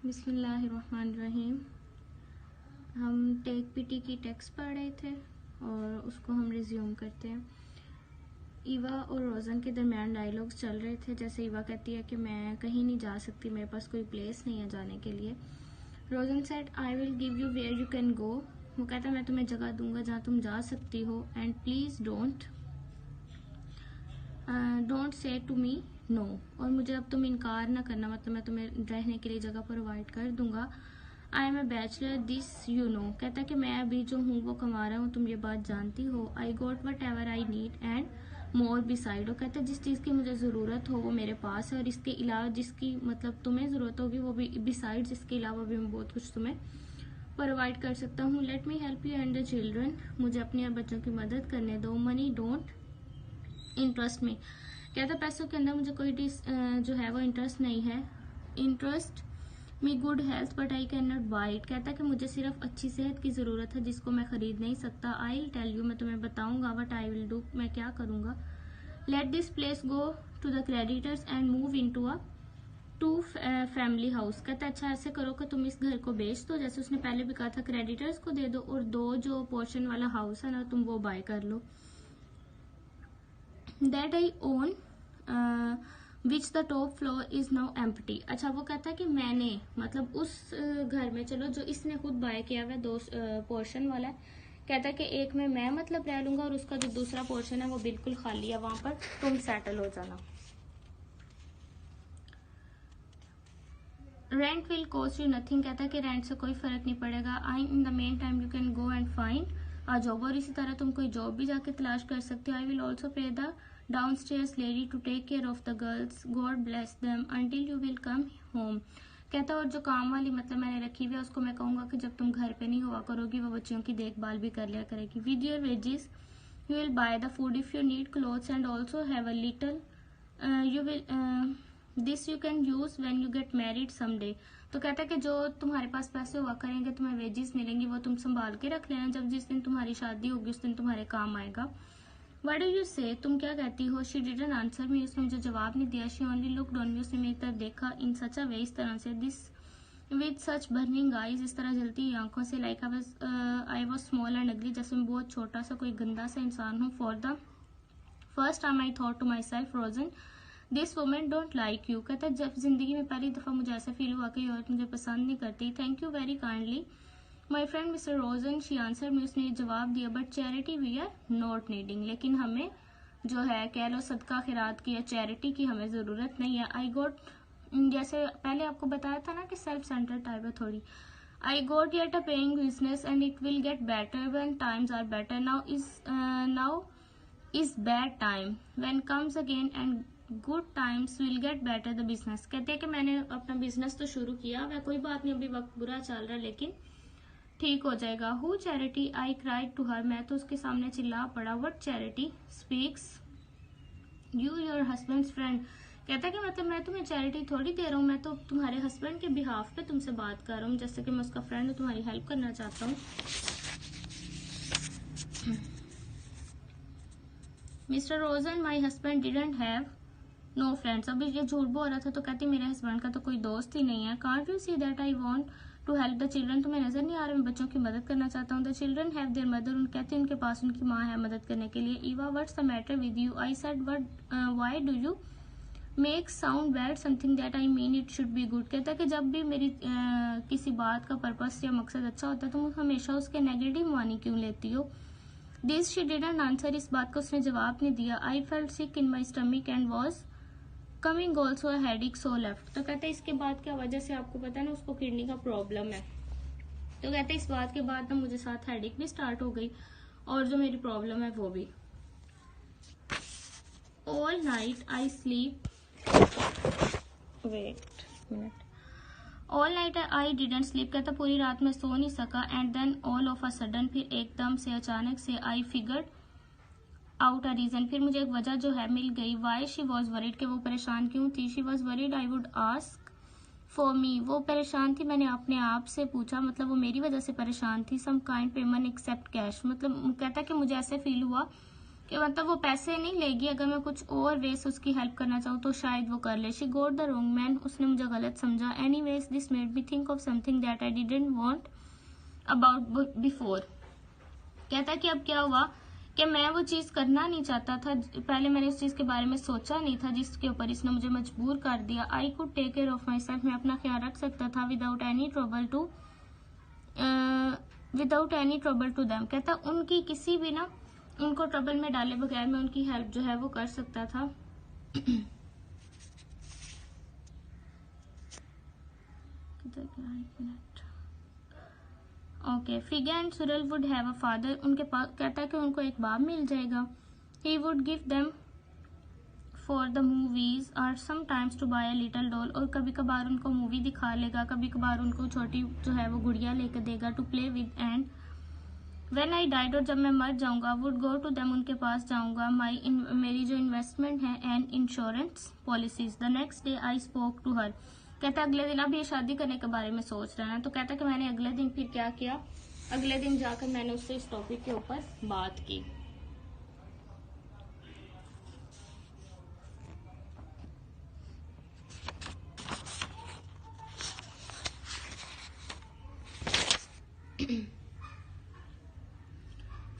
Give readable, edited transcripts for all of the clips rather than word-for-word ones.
बिस्मिल्लाहिर्रहमानिर्रहीम। हम take PT की टेक्स्ट पढ़ रहे थे और उसको हम रिज्यूम करते हैं। ईवा और रोज़न के दरमियान डायलॉग्स चल रहे थे। जैसे ईवा कहती है कि मैं कहीं नहीं जा सकती, मेरे पास कोई प्लेस नहीं है जाने के लिए। Rosen said I will give you where you can go. वो कहता है मैं तुम्हें जगह दूंगा जहाँ तुम जा सकती हो। And please don't say to me no. और मुझे अब तुम इनकार ना करना, मतलब मैं तुम्हें रहने के लिए जगह प्रोवाइड कर दूंगा। I am a bachelor this you know. कहता है कि मैं अभी जो हूँ वो कमा रहा हूँ, तुम ये बात जानती हो। I got whatever I need and more beside. वो कहता है जिस चीज़ की मुझे ज़रूरत हो वो मेरे पास है, और इसके अलावा जिसकी मतलब तुम्हें ज़रूरत होगी वो भी बिसाइड्स, इसके अलावा भी मैं बहुत कुछ तुम्हें प्रोवाइड कर सकता हूँ। Let me help you and the children. मुझे अपने बच्चों की मदद करने दो। मनी डोंट इंटरेस्ट में। कहता पैसों के अंदर मुझे कोई जो है वो इंटरेस्ट नहीं है। Interest me good health but I can not by it. कहता कि मुझे सिर्फ अच्छी सेहत की जरूरत है जिसको मैं खरीद नहीं सकता। आई विल टेल यू, मैं तुम्हें बताऊंगा। वट आई विल डू, मैं क्या करूंगा। Let this place go to the creditors and move in to family house. कहता अच्छा ऐसे करो कि तुम इस घर को बेच दो, जैसे उसने पहले भी कहा था, क्रेडिटर्स को दे दो, और दो जो पोर्शन वाला हाउस है ना तुम वो बाय कर लो। That I own which the top floor is now empty. अच्छा वो कहता है कि मैंने मतलब उस घर में, चलो जो इसने खुद बाय किया हुआ है, दो पोर्शन वाला है। कहता है कि एक में मैं मतलब रह लूंगा और उसका जो दूसरा पोर्शन है वो बिल्कुल खाली है, वहां पर तुम सेटल हो जाना। Rent will cost you nothing. कहता है कि रेंट से कोई फर्क नहीं पड़ेगा। I in the mean time you can go and find a job. और इसी तरह तुम कोई जॉब भी जाके तलाश कर सकते हो। I will also pay the downstairs lady to take care of the girls, God bless them until you will come home. कहता और जो काम वाली मतलब मैंने रखी हुई है उसको मैं कहूंगा कि जब तुम घर पे नहीं हुआ करोगी वो बच्चों की देखभाल भी कर लिया करेगी। With your wages you will by the food if you need clothes and also have a little you will this you can use when you get married someday. तो कहता है कि जो तुम्हारे पास पैसे हुआ करेंगे, तुम्हें वेजेस मिलेंगी, वो तुम संभाल के रख लेना, जब जिस दिन तुम्हारी शादी होगी उस दिन तुम्हारे काम आएगा। व्हाट डू यू से, तुम क्या कहती हो। शी डिडंट आंसर मी, उसने मुझे जवाब नहीं दिया। She only looked on me, उसने मेरी तरफ देखा। इन सच अ वे, इस तरह से, this with such burning eyes, इस तरह जलती हुई आंखों से। Like I was small and अगली, जैसे मैं बहुत छोटा सा कोई गंदा सा इंसान हूँ। For the first time I thought to myself Rosen this women don't like you. कहता है जब जिंदगी में पहली दफा मुझे ऐसा फील हुआ कि औरत मुझे पसंद नहीं करती। Thank you very kindly my friend mister Rosen, she answer me, उसने जवाब दिया। But charity we are not needing, लेकिन हमें जो है कह लो सदका खैरात की या चैरिटी की हमें जरूरत नहीं है। आई गोट, जैसे पहले आपको बताया था ना कि सेल्फ सेंटर टाइप है थोड़ी। I got yet a paying business and it will get better when times are better. Now is bad time when comes again and good times will get better the business. कहते हैं कि मैंने अपना business तो शुरू किया, वह कोई बात नहीं, अभी वक्त बुरा चल रहा है लेकिन ठीक हो जाएगा। Who charity, I cried to her, मैं तो उसके सामने चिल्ला पड़ा। What charity speaks you your husband's friend. कहता है कि मतलब मैं तुम्हें चैरिटी थोड़ी दे रहा हूँ, मैं तो तुम्हारे हस्बैंड के बिहाफ पे तुमसे बात कर रहा हूँ, जैसे कि मैं उसका फ्रेंड हूँ, तुम्हारी हेल्प करना चाहता हूँ। Mister Rosen my husband didn't have no friends. अभी ये झूठ बोल रहा था तो कहती मेरे हस्बैंड का तो कोई दोस्त ही नहीं है। Can't you see that I want to help the children, तुम्हें नजर नहीं आ रहा मैं बच्चों की मदद करना चाहता हूँ। The children have their mother, उन कहते हैं उनके पास उनकी माँ है मदद करने के लिए। Eva what's the matter with you. I said why do you make sound bad something that I mean it should be good. कहता है कि जब भी मेरी किसी बात का पर्पस या मकसद अच्छा होता है तुम हमेशा उसके नेगेटिव मानी क्यों लेती हो। दिस शी डिडंट आंसर, इस बात को उसने जवाब नहीं दिया। I felt sick in my stomach and was coming also headache so left. तो कहते हैं इसके बाद क्या वजह से, आपको पता है ना उसको किडनी का प्रॉब्लम है, तो कहते हैं इस बात के बाद ना मुझे साथ हेडिक भी स्टार्ट हो गई और जो मेरी प्रॉब्लम है वो भी। All night I sleep, wait minute, all night I didn't sleep. कहता पूरी रात में सो नहीं सका। And then all of a sudden, फिर एकदम से अचानक से, I figured out a reason, फिर मुझे एक वजह जो है मिल गई। वाई शी वॉज वरीड, कि वो परेशान क्यों थी। She was worried I would ask for me, वो परेशान थी मैंने अपने आप से पूछा, मतलब वो मेरी वजह से परेशान थी। Some kind payment accept cash, मतलब कहता कि मुझे ऐसे फील हुआ कि मतलब वो पैसे नहीं लेगी, अगर मैं कुछ और वे से उसकी हेल्प करना चाहूँ तो शायद वो कर ले। She got the wrong man, उसने मुझे गलत समझा। Anyways this made me think of something that I didn't want about before. कहता है कि अब क्या हुआ कि मैं वो चीज करना नहीं चाहता था, पहले मैंने उस चीज के बारे में सोचा नहीं था जिसके ऊपर इसने मुझे मजबूर कर दिया। I could take care of myself, मैं अपना ख्याल रख सकता था without any trouble to them. कहता उनकी किसी भी ना, उनको ट्रबल में डाले बगैर मैं उनकी हेल्प जो है वो कर सकता था। Okay, Figa and Surl would have a father, उनके पास कहता है कि उनको एक बाप मिल जाएगा। He would give them for the movies और sometimes to buy a little doll, और कभी कभार उनको मूवी दिखा लेगा, कभी कभार उनको छोटी जो है वो गुड़िया लेकर देगा to play with. And when I died, और जब मैं मर जाऊंगा, वुड गो टू देम, उनके पास जाऊंगा, मेरी जो इन्वेस्टमेंट है and insurance policies. The next day I spoke to her, कहता अगले दिन, अब ये शादी करने के बारे में सोच रहा है, तो कहता कि मैंने अगले दिन फिर क्या किया, अगले दिन जाकर मैंने उससे इस टॉपिक के ऊपर बात की।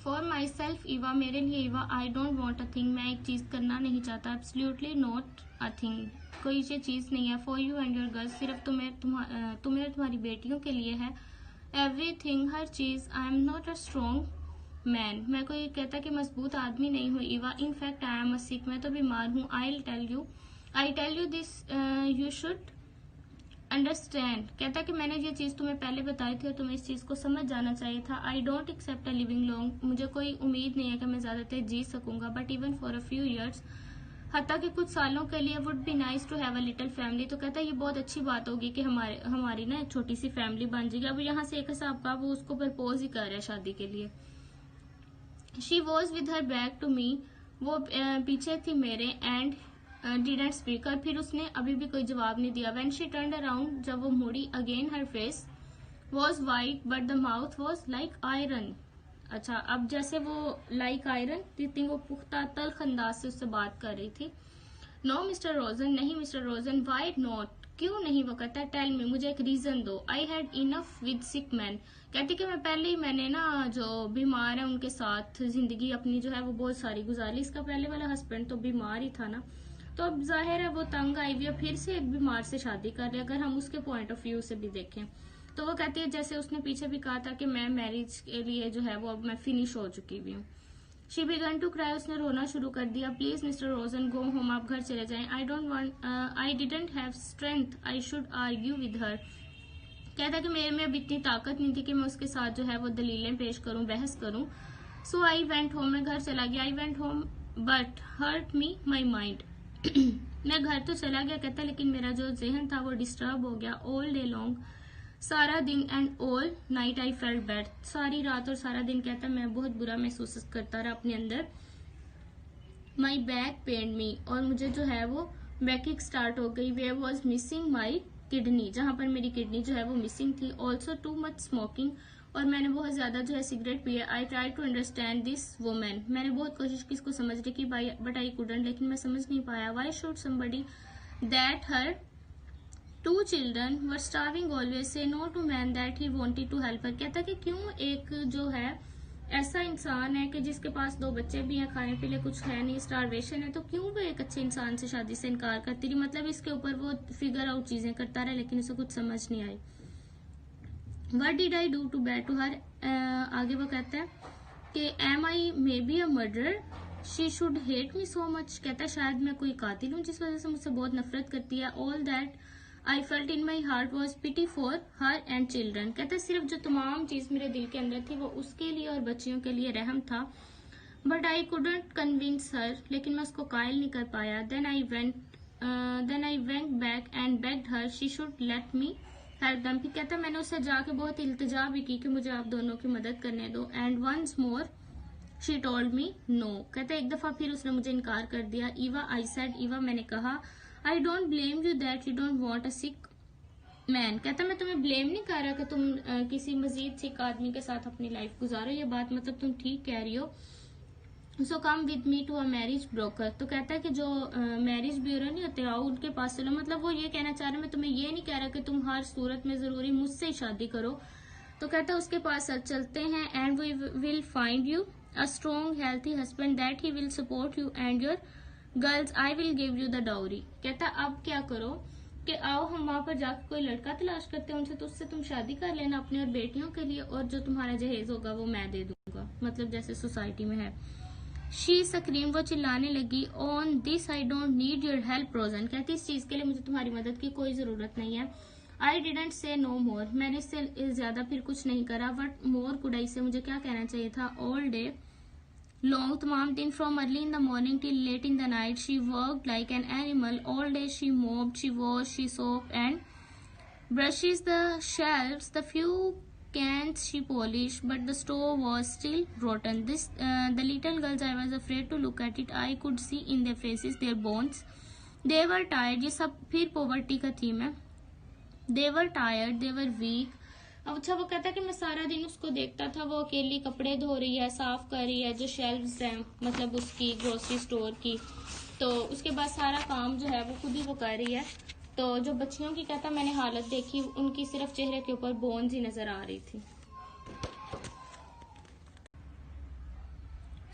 फॉर माई सेल्फ ईवा, मेरे लिए Eva, I don't want a thing, मैं एक चीज करना नहीं चाहता, एब्सोल्युटली नॉट अ थिंग, कोई ये चीज नहीं है। For you and your girls, सिर्फ तुम्हें और तुम्हारी बेटियों के लिए है। एवरीथिंग, हर चीज। I am not a strong man, मैं कोई कहता कि मजबूत आदमी नहीं हूँ Eva. In fact I am a sick, मैं तो बीमार हूँ। I tell you this you should understand, कहता कि मैंने ये चीज तुम्हें पहले बताई थी और तुम्हें इस चीज को समझ जाना चाहिए था। I don't accept a living long, मुझे कोई उम्मीद नहीं है कि मैं ज्यादा देर जी सकूंगा। But even for a few years, हत्ता कि कुछ सालों के लिए, would be nice to have a little family, तो कहता है ये बहुत अच्छी बात होगी कि हमारी ना एक छोटी सी फैमिली बन जाएगी। अब यहाँ से एक हिसाब का वो उसको प्रपोज ही कर रहा है शादी के लिए। She was with her back to me, वो पीछे थी मेरे। एंड डिडंट स्पीक, और फिर उसने अभी भी कोई जवाब नहीं दिया। व्हेन शी टर्न्ड अराउंड, जब वो मुड़ी, again her face was white but the mouth was like iron. अच्छा, अब जैसे वो लाइक आयरन, जितनी वो पुख्ता तल्ख अंदाज से उससे बात कर रही थी। नो मिस्टर रोजन, नहीं मिस्टर रोजन। वाई नॉट, क्यों नहीं, वो कहता है टेल मी, मुझे एक रीजन दो। I had enough with sick man, कहती कि मैं पहले ही मैंने ना जो बीमार है उनके साथ जिंदगी अपनी जो है वो बहुत सारी गुजारी। इसका पहले वाला हस्बैंड तो बीमार ही था ना, तो अब जाहिर है वो तंग आई हुई है, फिर से एक बीमार से शादी कर रहे, अगर हम उसके पॉइंट ऑफ व्यू से भी देखें तो। वो कहती है जैसे उसने पीछे भी कहा था कि मैं मैरिज के लिए जो है वो अब मैं फिनिश हो चुकी हुई हूँ। शी बिगन टू क्राई, उसने रोना शुरू कर दिया। Please mister Rojan go home, आप घर चले जाएं। आई didn't have strength I should argue with her, कहता कि मेरे में अब इतनी ताकत नहीं थी कि मैं उसके साथ जो है वो दलीलें पेश करूं, बहस करूं। सो आई वेंट होम, मैं घर चला गया। I went home but hurt me my mind, मैं घर तो चला गया, कहता लेकिन मेरा जो जहन था वो डिस्टर्ब हो गया। ऑल डे लॉन्ग, सारा दिन, and all night I felt bad, सारी रात और सारा दिन कहता मैं बहुत बुरा महसूस करता रहा अपने अंदर। माई बैक पेन मी, और मुझे जो है वो बैकिंग स्टार्ट हो गई। Where was missing my kidney, जहां पर मेरी किडनी जो है वो मिसिंग थी। ऑल्सो टू मच स्मोकिंग, और मैंने बहुत ज्यादा जो है सिगरेट पिया। I try to understand this women, मैंने बहुत कोशिश की इसको समझने की, बट आई कुडंट, लेकिन मैं समझ नहीं पाया। Why should somebody that her 2 children were starving always say no to man that he wanted to help her, कहता कि क्यों एक जो है ऐसा इंसान है कि जिसके पास 2 बच्चे भी हैं, खाने पीने कुछ है नहीं, स्टारवेशन है, तो क्यों वो एक अच्छे इंसान से शादी से इनकार करती रही। मतलब इसके ऊपर वो फिगर आउट चीजें करता रहा, लेकिन उसे कुछ समझ नहीं आई। What did I do to bad to her, आगे वो कहता है कि am I maybe a murderer, she should hate me so much, कहता है शायद मैं कोई कातिल हूँ जिस वजह से मुझसे बहुत नफरत करती है। All that I felt in my heart was pity for her and children, कहता है सिर्फ जो तमाम चीज मेरे दिल के अंदर थी वो उसके लिए और बच्चियों के लिए रहम था। But I couldn't convince her, लेकिन मैं उसको कायल नहीं कर पाया। Then I went back and begged her she should let me help them, कहता मैंने उससे जाके बहुत इल्तिजा भी की कि मुझे आप दोनों की मदद करने दो। And once more she told me no, कहता एक दफा फिर उसने मुझे इनकार कर दिया। Eva, I said, Eva, मैंने कहा, I don't blame you that you don't want a sick man, कहता मैं तुम्हें ब्लेम नहीं कर रहा कि तुम किसी मजीद सिक आदमी के साथ अपनी लाइफ गुजारो, ये बात मतलब तुम ठीक कह रही हो। So come with me to a marriage broker. तो कहता है कि जो मैरिज ब्यूरो नहीं होते, आओ उनके पास चलो। मतलब वो ये कहना चाह रहे, मैं तुम्हें ये नहीं कह रहा कि तुम हर सूरत में जरूरी मुझसे ही शादी करो। तो कहता है उसके पास चलते हैं, and we will find you a strong healthy husband that he will support you and your girls, I will give you the dowry. कहता अब क्या करो कि आओ हम वहां पर जाकर कोई लड़का तलाश करते हैं उनसे, तो उससे तुम शादी कर लेना अपनी और बेटियों के लिए, और जो तुम्हारा जहेज होगा वो मैं दे दूंगा, मतलब जैसे सोसाइटी में है। शी स्क्रीम, वो चिल्लाने लगी, on this I don't need your help Rosen. कहती इस चीज के लिए मुझे तुम्हारी मदद की कोई जरूरत नहीं है। आई डिडेंट से नो मोर, मैंने इससे ज्यादा फिर कुछ नहीं करा। वट मोर कुड आई से, मुझे क्या कहना चाहिए था। ऑल डे लॉन्ग, तमाम दिन, from early in the morning till late in the night, she worked like an animal. All day she mopped, she wash, she soaped and brushes the shelves. The few cans she polished, but the stove was still rotten. The little girls, I was afraid to look at it. I could see in their faces their bones. They were tired. ये सब फिर poverty का theme है। They were tired. They were weak. अब अच्छा वो कहता है कि मैं सारा दिन उसको देखता था, वो अकेली कपड़े धो रही है, साफ कर रही है जो शेल्व्स हैं, मतलब उसकी ग्रोसरी स्टोर की। तो उसके बाद सारा काम जो है वो खुद ही वो कर रही है। तो जो बच्चियों की कहता मैंने हालत देखी, उनकी सिर्फ चेहरे के ऊपर बोन्स ही नजर आ रही थी।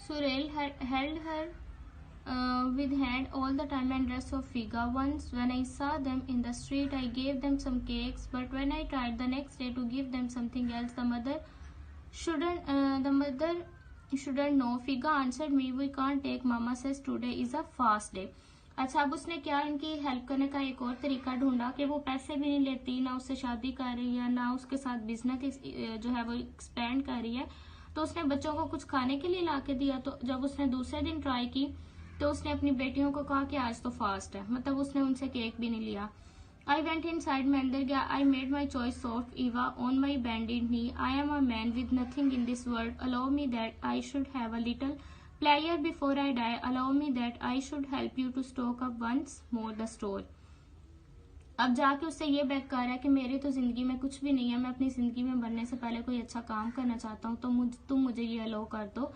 Sorel held her with hand all the time and rest of Figa. Once when I saw them in the street, I gave them some cakes, but when I tried the next day to give them something else, the mother shouldn't know. Figa answered me, we can't take, Mama says today is a fast day. अच्छा, अब उसने क्या इनकी help करने का एक और तरीका ढूंढा कि वो पैसे भी नहीं लेती, ना उससे शादी कर रही है, ना उसके साथ बिजनेस जो है वो एक्सपेंड कर रही है। तो उसने बच्चों को कुछ खाने के लिए ला के दिया। तो जब उसने दूसरे दिन ट्राई की तो उसने अपनी बेटियों को कहा कि आज तो फास्ट है, मतलब उसने उनसे केक भी नहीं लिया। आई वेंट इन साइड, मैं अंदर गया। I made my choice soft Eva on my bended knee. I am a man with nothing in this world, allow me that I should have a little player before I die, allow me that I should help you to stock up once more the store. अब जाके उससे ये back कर रहा है कि मेरे तो जिंदगी में कुछ भी नहीं है, मैं अपनी जिंदगी में बनने से पहले कोई अच्छा काम करना चाहता हूँ, तो तुम मुझे ये अलाउ कर दो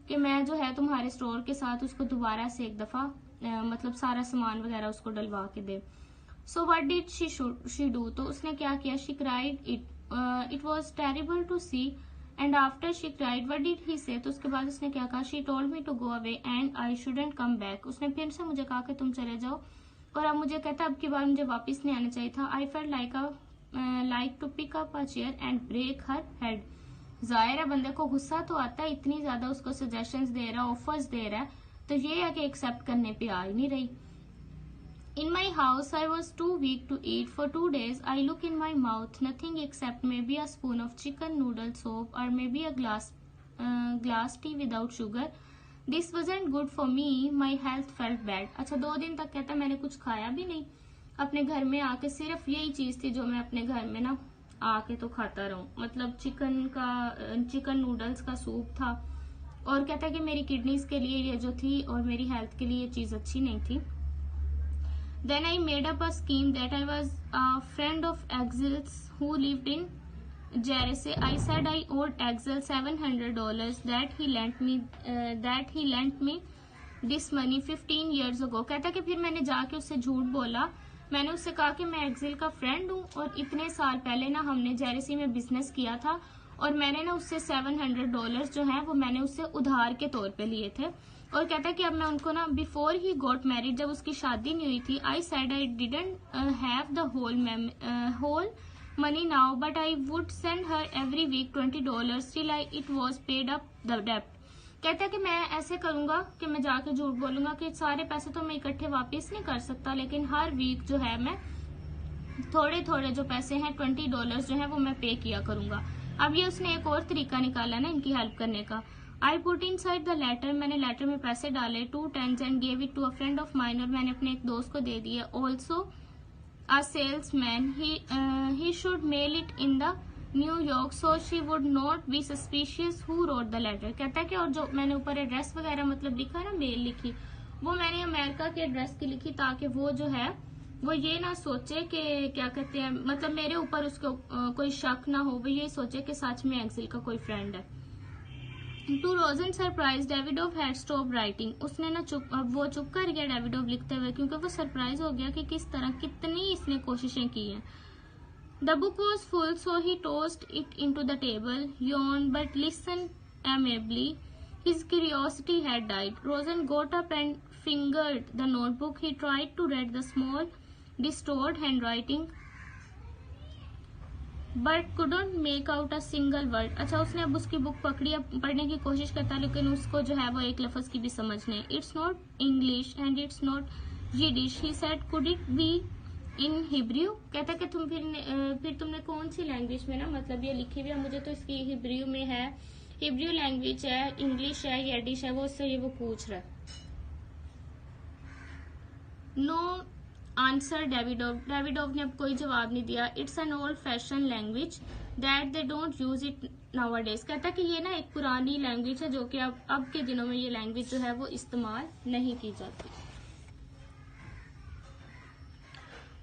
कि मैं जो है तुम्हारे स्टोर के साथ उसको दोबारा से एक दफा मतलब सारा सामान वगैरह उसको डलवा के दे। So what did she do, तो उसने क्या किया। She cried, it was terrible to see, and after she cried what did he say, तो उसके बाद उसने क्या कहा। She told me to go away and I shouldn't come back, उसने फिर से मुझे कहा कि तुम चले जाओ, और अब मुझे कहता अब की बार मुझे वापस नहीं आना चाहिए था। I felt like to pick up a chair and break her head. जाहिर है बंदे को गुस्सा तो आता है, इतनी ज्यादा उसको सजेशंस दे रहा है, ऑफर्स दे रहा है, तो ये है कि एक्सेप्ट करने पे आ ही नहीं रही। In my house, I was too weak to eat. For 2 days, I look in my mouth, nothing except maybe a spoon of chicken noodle soup or maybe a glass tea without sugar. This wasn't good for me. My health felt bad. अच्छा, 2 दिन तक कहता मैंने कुछ खाया भी नहीं अपने घर में आके, सिर्फ यही चीज थी जो मैं अपने घर में ना आके तो खाता रहूं, मतलब चिकन नूडल्स का सूप था। और कहता कि मेरी किडनीज के लिए ये जो थी और मेरी हेल्थ के लिए ये चीज अच्छी नहीं थी। Then I made up a scheme that I was a friend of Exil's who lived in Jersey. I said I owed Exil $700 that he lent me this money 15 years ago. कहता कि फिर मैंने जाके उससे झूठ बोला, मैंने उससे कहा कि मैं एक्सिल का फ्रेंड हूँ और इतने साल पहले ना हमने जेरेसी में बिजनेस किया था और मैंने ना उससे $700 जो है वो मैंने उससे उधार के तौर पे लिए थे। और कहता है कि अब मैं उनको ना बिफोर ही गॉट मैरिड, जब उसकी शादी नहीं हुई थी, I said I didn't have the whole money now but I would send her every week $20 still it was paid up the डेप्ट। कहता है कि मैं ऐसे करूंगा कि मैं जाके झूठ बोलूंगा कि सारे पैसे तो मैं इकट्ठे वापस नहीं कर सकता, लेकिन हर वीक जो है मैं थोड़े थोड़े जो पैसे हैं $20 जो है वो मैं पे किया करूंगा। अब ये उसने एक और तरीका निकाला ना इनकी हेल्प करने का। I put inside the letter, मैंने लेटर में पैसे डाले 2 tens and gave it to a friend of mine, और मैंने अपने एक दोस्त को दे दिया। Also a salesman, he should mail it in the New York so she would not be suspicious who wrote the letter. कहता है कि और जो मैंने ऊपर एड्रेस वगैरह मतलब लिखा ना, मेल लिखी, वो मैंने अमेरिका के एड्रेस की लिखी ताकि वो जो है वो ये ना सोचे कि क्या कहते हैं, मतलब मेरे ऊपर उसको कोई शक ना हो, वो ये सोचे कि सच में एक्सिल का कोई फ्रेंड है। To Rosen surprise Davidov had stop writing, उसने ना वो चुप कर गया डेविडोव लिखते हुए, क्योंकि वो सरप्राइज हो गया कि किस तरह कितनी इसने कोशिशें की हैं। The book was full, so he tossed it into the table, yawned, but listened amiably. His curiosity had died. Rosen got up and fingered the notebook. He tried to read the small, distorted handwriting, but couldn't make out a single word. अच्छा, उसने अब उसकी book पकड़ी, अब पढ़ने की कोशिश करता है, लेकिन उसको जो है वो एक लफ्ज की भी समझ नहीं। It's not English and it's not Yiddish, he said. Could it be in Hebrew? कहता कि तुम फिर तुमने कौन सी लैंग्वेज में ना मतलब ये लिखी हुई है, मुझे तो इसकी हिब्रू में है, हिब्रू लैंग्वेज है, इंग्लिश है, यडिश है, वो उससे ये वो पूछ रहा है। नो आंसर डेविडोव ने अब कोई जवाब नहीं दिया। It's an old fashion language that they don't use it nowadays, कहता कि ये ना एक पुरानी लैंग्वेज है जो कि अब के दिनों में ये लैंग्वेज जो है वो इस्तेमाल नहीं की जाती।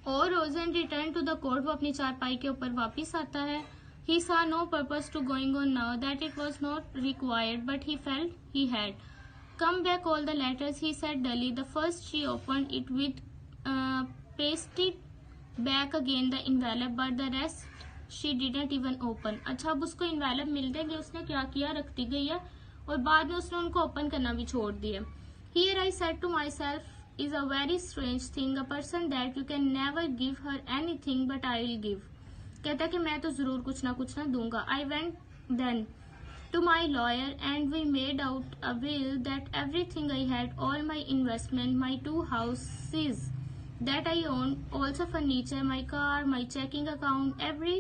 और रोजन रिटर्न टू द कोर्ट, वो अपनी चारपाई के ऊपर वापिस आता है। ही saw no purpose to going on now, that it was not required, but he felt he had. Come back all the letters, he said dully. The first she opened it with pasted back again the envelope, but the rest she didn't even open. अच्छा, अब उसको envelope मिल देंगे, उसने क्या किया, रख दी गई है, और बाद में उसने उनको ओपन करना भी छोड़ दिया। Here I said to myself, is a very strange thing, a person that you can never give her anything but I will give. कहता कि मैं तो जरूर कुछ ना दूंगा। I went then to my lawyer and we made out a will that everything I had, all my investment, my 2 houses that I owned, also furniture, my car, my checking account, every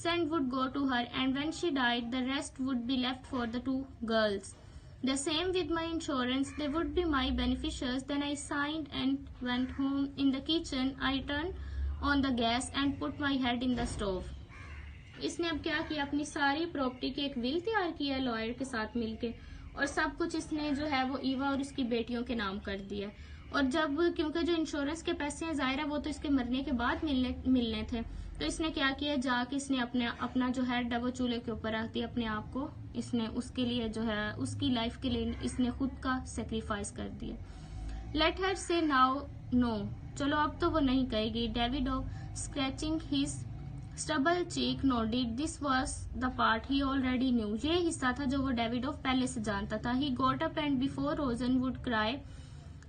cent would go to her, and when she died the rest would be left for the 2 girls. The same with my insurance, they would be my beneficiaries. Then I signed and went home. In the kitchen, I turned on the gas and put my head in the stove. इसने अब क्या किया, अपनी सारी property की एक will तैयार किया लॉयर के साथ मिलके, और सब कुछ इसने जो है वो ईवा और उसकी बेटियों के नाम कर दिया। और जब क्योंकि जो इंश्योरेंस के पैसे हैं जाहिर है वो तो इसके मरने के बाद मिलने थे, तो इसने क्या किया, जाके इसने अपना जो हेड है वो चूल्हे के ऊपर रख दिया, अपने आप को इसने उसके लिए जो है उसकी लाइफ के लिए इसने खुद का सेक्रीफाइस कर दिया। लेट हर से नाउ नो, चलो अब तो वो नहीं कहेगी। Davidov scratching his stubble cheek nodded, this was the part he already knew, ये हिस्सा था जो वो डेविडोव पहले से जानता था। He got up and before Rosen would cry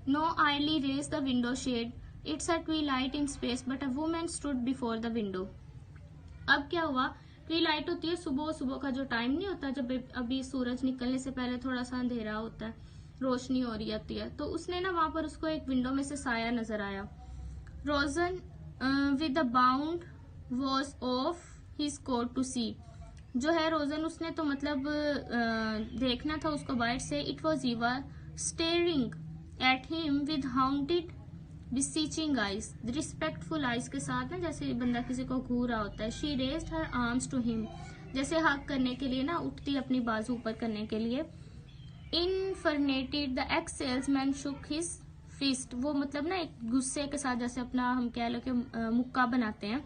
no idly raise the window shade, it's a twilight in space but a woman stood before the window. अब क्या हुआ, ट्वीलाइट होती है सुबह का जो टाइम नहीं होता, जब अभी सूरज निकलने से पहले थोड़ा सा अंधेरा होता है, रोशनी हो रही होती है, तो उसने ना वहां पर उसको एक विंडो में से साया नजर आया। Rosen with the bound was off his coat to see, जो है रोजन उसने तो मतलब देखना था उसको बाहर से। It was Eva staring at him with haunted beseeching eyes, respectful eyes के साथ ना, जैसे बंदा किसी को घूर रहा होता है। She raised her arms to him, जैसे हक करने के लिए ना उठती अपनी बाजू ऊपर करने के लिए। Infuriated the ex salesman shook his fist, वो मतलब ना एक गुस्से के साथ जैसे अपना हम कह लो कि मुक्का बनाते हैं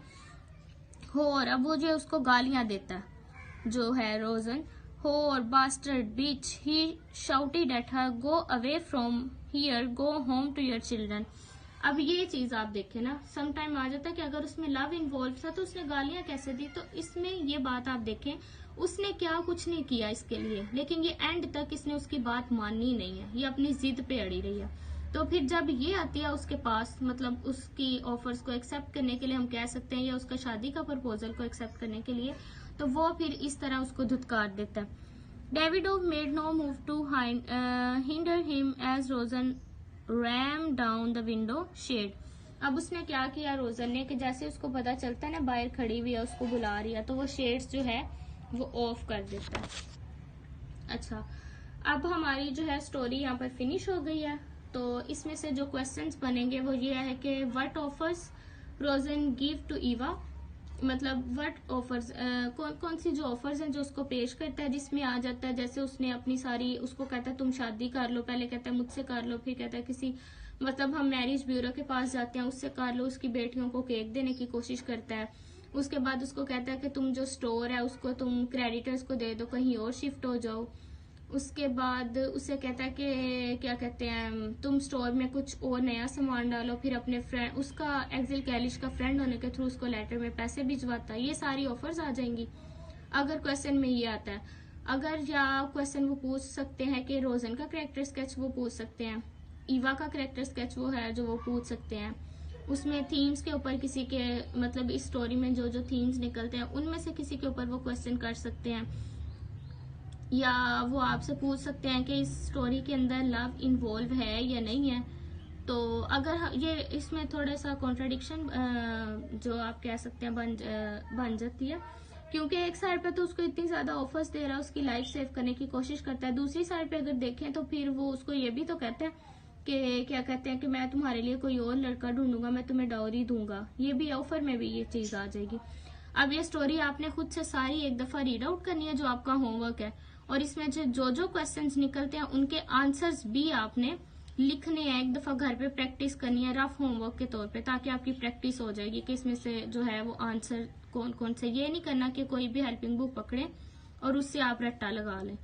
हो, और अब वो जो उसको गालियां देता है जो है रोजन। हो और bastard bitch, he shouted at her, go away from here, go home to your children. अब ये चीज आप देखें ना, सम टाइम आ जाता है कि अगर उसमें लव इन्वॉल्व था तो उसने गालियां कैसे दी, तो इसमें ये बात आप देखें, उसने क्या कुछ नहीं किया इसके लिए, लेकिन ये एंड तक इसने उसकी बात माननी नहीं है, ये अपनी जिद पे अड़ी रही है। तो फिर जब ये आती है उसके पास, मतलब उसकी ऑफर्स को एक्सेप्ट करने के लिए हम कह सकते हैं, या उसका शादी का प्रपोजल को एक्सेप्ट करने के लिए, तो वो फिर इस तरह उसको धुतकार देता है। Davidov made no move to hinder him as Rosen ram down the window shade. अब उसने क्या किया रोजन ने, कि जैसे उसको पता चलता है ना बाहर खड़ी हुई है उसको बुला रही है, तो वो शेड्स जो है वो ऑफ कर देता है। अच्छा, अब हमारी जो है स्टोरी यहाँ पर फिनिश हो गई है। तो इसमें से जो क्वेश्चंस बनेंगे वो ये है कि what offers Rosen give to Eva, मतलब व्हाट ऑफर्स, कौन सी जो ऑफर्स हैं जो उसको पेश करता है, जिसमें आ जाता है जैसे उसने अपनी सारी, उसको कहता है तुम शादी कर लो, पहले कहता है मुझसे कर लो, फिर कहता है किसी मतलब हम मैरिज ब्यूरो के पास जाते हैं उससे कर लो, उसकी बेटियों को केक देने की कोशिश करता है। उसके बाद उसको कहता है कि तुम जो स्टोर है उसको तुम क्रेडिटर्स को दे दो, कहीं और शिफ्ट हो जाओ। उसके बाद उसे कहता है कि क्या कहते हैं, तुम स्टोर में कुछ और नया सामान डालो, फिर अपने फ्रेंड, उसका एक्सेल कैलिश का फ्रेंड होने के थ्रू उसको लेटर में पैसे भिजवाता है। ये सारी ऑफर्स आ जाएंगी अगर क्वेश्चन में ये आता है। अगर या क्वेश्चन वो पूछ सकते हैं कि रोजन का कैरेक्टर स्केच वो पूछ सकते हैं, ईवा का कैरेक्टर स्केच वो है जो वो पूछ सकते हैं। उसमें थीम्स के ऊपर किसी के, मतलब इस स्टोरी में जो जो थीम्स निकलते हैं उनमें से किसी के ऊपर वो क्वेश्चन कर सकते हैं। या वो आपसे पूछ सकते हैं कि इस स्टोरी के अंदर लव इन्वॉल्व है या नहीं है। तो अगर ये इसमें थोड़ा सा कॉन्ट्रडिक्शन जो आप कह सकते हैं बन जाती है, क्योंकि एक साइड पे तो उसको इतनी ज्यादा ऑफर्स दे रहा है, उसकी लाइफ सेव करने की कोशिश करता है, दूसरी साइड पे अगर देखें तो फिर वो उसको ये भी तो कहते हैं कि क्या कहते हैं कि मैं तुम्हारे लिए कोई और लड़का ढूंढूंगा, मैं तुम्हें डाउरी दूंगा। ये भी ऑफर में भी ये चीज आ जाएगी। अब ये स्टोरी आपने खुद से सारी एक दफा रीड आउट करनी है जो आपका होमवर्क है, और इसमें जो जो क्वेश्चंस निकलते हैं उनके आंसर्स भी आपने लिखने हैं, एक दफा घर पे प्रैक्टिस करनी है रफ होमवर्क के तौर पे, ताकि आपकी प्रैक्टिस हो जाएगी कि इसमें से जो है वो आंसर कौन कौन से। ये नहीं करना कि कोई भी हेल्पिंग बुक पकड़े और उससे आप रट्टा लगा लें,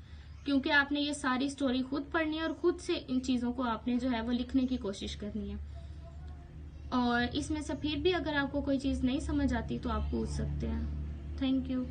क्योंकि आपने ये सारी स्टोरी खुद पढ़नी है और खुद से इन चीजों को आपने जो है वो लिखने की कोशिश करनी है। और इसमें से फिर भी अगर आपको कोई चीज नहीं समझ आती तो आप पूछ सकते हैं। Thank you.